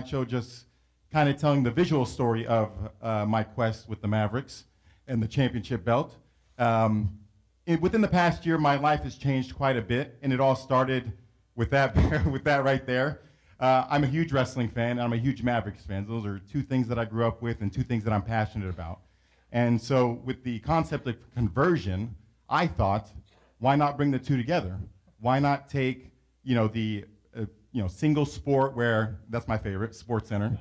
Show, just kind of telling the visual story of my quest with the Mavericks and the championship belt. Within the past year, my life has changed quite a bit, and it all started with that, with that right there. I'm a huge wrestling fan, and I'm a huge Mavericks fan. Those are two things that I grew up with and two things that I'm passionate about. And so with the concept of conversion, I thought, why not bring the two together? Why not take, the single sport where, that's my favorite, Sports Center.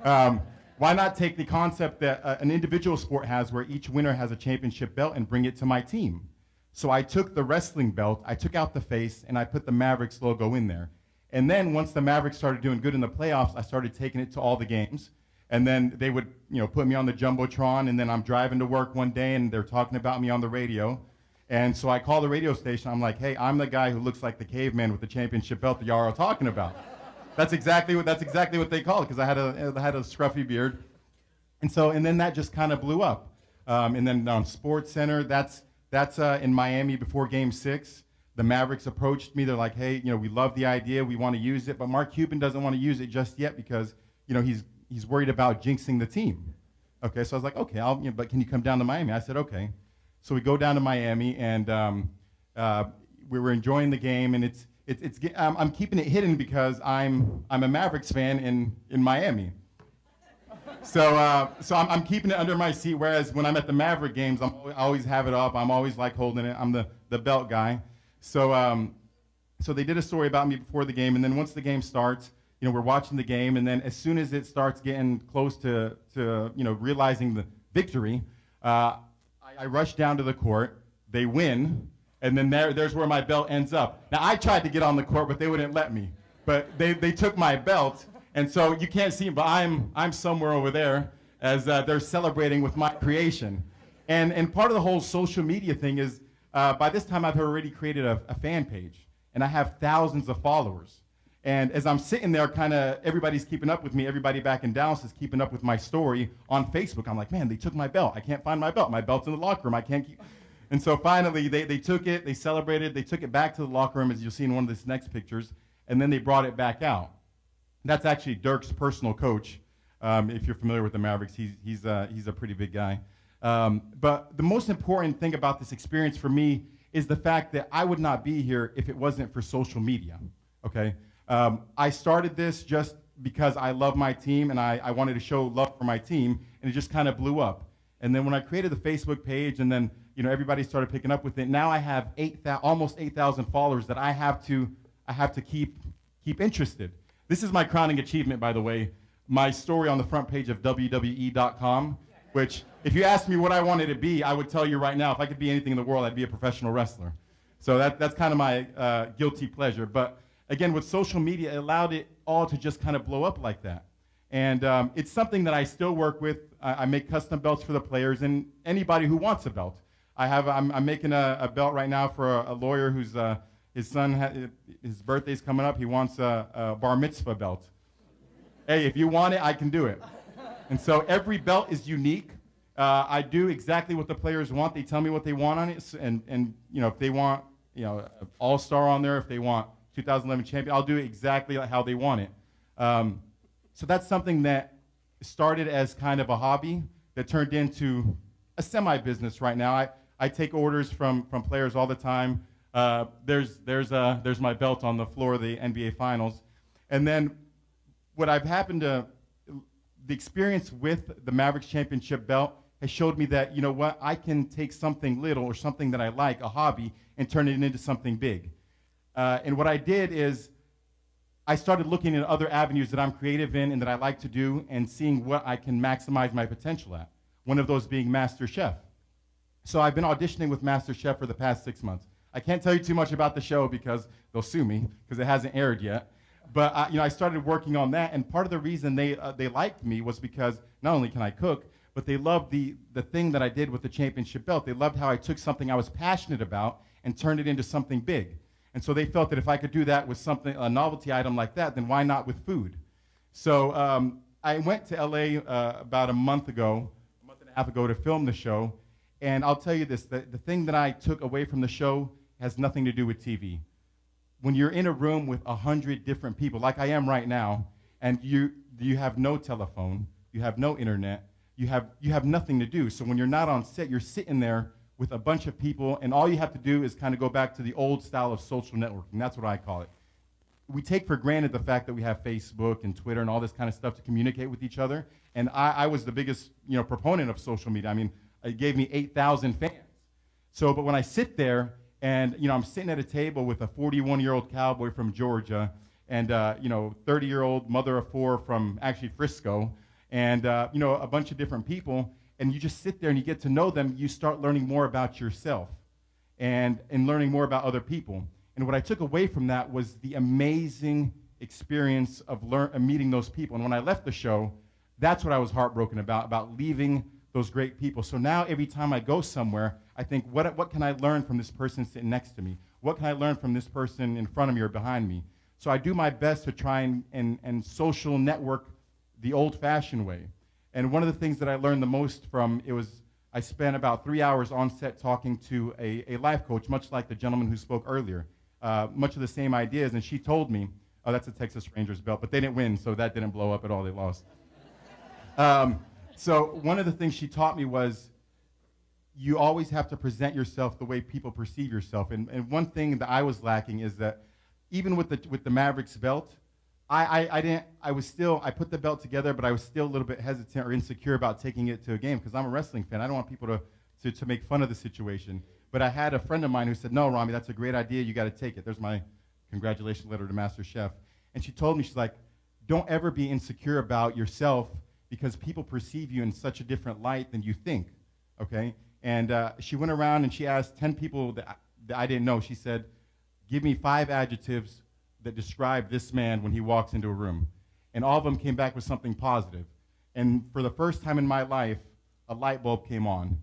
Why not take the concept that an individual sport has where each winner has a championship belt and bring it to my team? So I took the wrestling belt, I took out the face, and I put the Mavericks logo in there. And then once the Mavericks started doing good in the playoffs, I started taking it to all the games. And then they would, put me on the Jumbotron, and then I'm driving to work one day, and they're talking about me on the radio. And so I call the radio station. I'm like, hey, I'm the guy who looks like the caveman with the championship belt that y'all are talking about. That's exactly what they call it, because I had a scruffy beard. And then that just kind of blew up. And then on Sports Center, that's in Miami before Game 6. The Mavericks approached me. They're like, hey, we love the idea. We want to use it. But Mark Cuban doesn't want to use it just yet because, he's worried about jinxing the team. Okay, so I was like, okay, but can you come down to Miami? I said, okay. So we go down to Miami, and we were enjoying the game. And I'm keeping it hidden because I'm a Mavericks fan in Miami. So I'm keeping it under my seat, whereas when I'm at the Maverick games, I always have it up. I'm always like holding it. I'm the belt guy. So they did a story about me before the game, and then once the game starts, we're watching the game, and then as soon as it starts getting close to realizing the victory, I rush down to the court. They win, and then there's where my belt ends up. Now I tried to get on the court, but they wouldn't let me. But they took my belt. And so you can't see, but I'm somewhere over there as they're celebrating with my creation. And part of the whole social media thing is, by this time I've already created a fan page, and I have thousands of followers. And as I'm sitting there, kind of everybody's keeping up with me. Everybody back in Dallas is keeping up with my story on Facebook. I'm like, man, they took my belt. I can't find my belt. My belt's in the locker room. I can't keep. And so finally, they took it. They celebrated. They took it back to the locker room, as you'll see in one of these next pictures. And then they brought it back out. That's actually Dirk's personal coach. If you're familiar with the Mavericks, he's a pretty big guy. But the most important thing about this experience for me is the fact that I would not be here if it wasn't for social media. Okay, I started this just because I love my team and I wanted to show love for my team, and it just kind of blew up. And then when I created the Facebook page, and then everybody started picking up with it. Now I have almost 8,000 followers that I have to keep interested. This is my crowning achievement, by the way, my story on the front page of WWE.com, which, if you asked me what I wanted to be, I would tell you right now, if I could be anything in the world, I'd be a professional wrestler. So that's kind of my guilty pleasure. But again, with social media, it allowed it all to just kind of blow up like that. And it's something that I still work with. I make custom belts for the players and anybody who wants a belt. I'm making a belt right now for a lawyer who's his son, his birthday's coming up. He wants a bar mitzvah belt. Hey, if you want it, I can do it. And so every belt is unique. I do exactly what the players want. They tell me what they want on it. And if they want, all-star on there, if they want 2011 champion, I'll do it exactly how they want it. So that's something that started as kind of a hobby that turned into a semi-business right now. I take orders from players all the time. There's my belt on the floor of the NBA Finals. And then the experience with the Mavericks championship belt has showed me that, I can take something little or something that I like, a hobby, and turn it into something big. And what I did is I started looking at other avenues that I'm creative in and that I like to do and seeing what I can maximize my potential at, one of those being Master Chef. So I've been auditioning with Master Chef for the past 6 months. I can't tell you too much about the show because they'll sue me because it hasn't aired yet. But I started working on that, and part of the reason they liked me was because not only can I cook, but they loved the thing that I did with the championship belt. They loved how I took something I was passionate about and turned it into something big. And so they felt that if I could do that with a novelty item like that, then why not with food? So I went to LA about a month and a half ago to film the show. And I'll tell you this, the thing that I took away from the show has nothing to do with TV. When you're in a room with 100 different people, like I am right now, and you have no telephone, you have no internet, you have nothing to do. So when you're not on set, you're sitting there with a bunch of people, and all you have to do is kind of go back to the old style of social networking. That's what I call it. We take for granted the fact that we have Facebook and Twitter and all this kind of stuff to communicate with each other. And I was the biggest, proponent of social media. I mean, it gave me 8,000 fans. So, but when I sit there and, I'm sitting at a table with a 41-year-old cowboy from Georgia and, 30-year-old mother of four from actually Frisco and, a bunch of different people, and you just sit there and you get to know them, you start learning more about yourself and learning more about other people. And what I took away from that was the amazing experience of meeting those people. And when I left the show, that's what I was heartbroken about leaving those great people. So now every time I go somewhere, I think, what can I learn from this person sitting next to me? What can I learn from this person in front of me or behind me? So I do my best to try and social network the old-fashioned way. And one of the things that I learned the most from it was I spent about 3 hours on set talking to a life coach, much like the gentleman who spoke earlier. Much of the same ideas, and she told me, oh, that's a Texas Rangers belt, but they didn't win, so that didn't blow up at all, they lost. So one of the things she taught me was you always have to present yourself the way people perceive yourself. And one thing that I was lacking is that even with the Mavericks belt, I put the belt together, but I was still a little bit hesitant or insecure about taking it to a game because I'm a wrestling fan. I don't want people to make fun of the situation. But I had a friend of mine who said, no, Rami, that's a great idea. You got to take it. There's my congratulations letter to Master Chef. And she told me, she's like, don't ever be insecure about yourself because people perceive you in such a different light than you think, okay? And she went around and she asked 10 people that I didn't know. She said, give me 5 adjectives that describe this man when he walks into a room. And all of them came back with something positive. And for the first time in my life, a light bulb came on.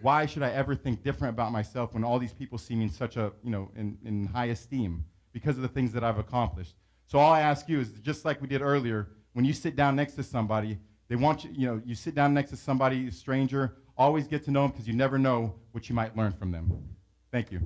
Why should I ever think different about myself when all these people see me in such a, in high esteem because of the things that I've accomplished? So all I ask you is, just like we did earlier, when you sit down next to somebody, they want you, you sit down next to somebody, a stranger, always get to know them because you never know what you might learn from them. Thank you.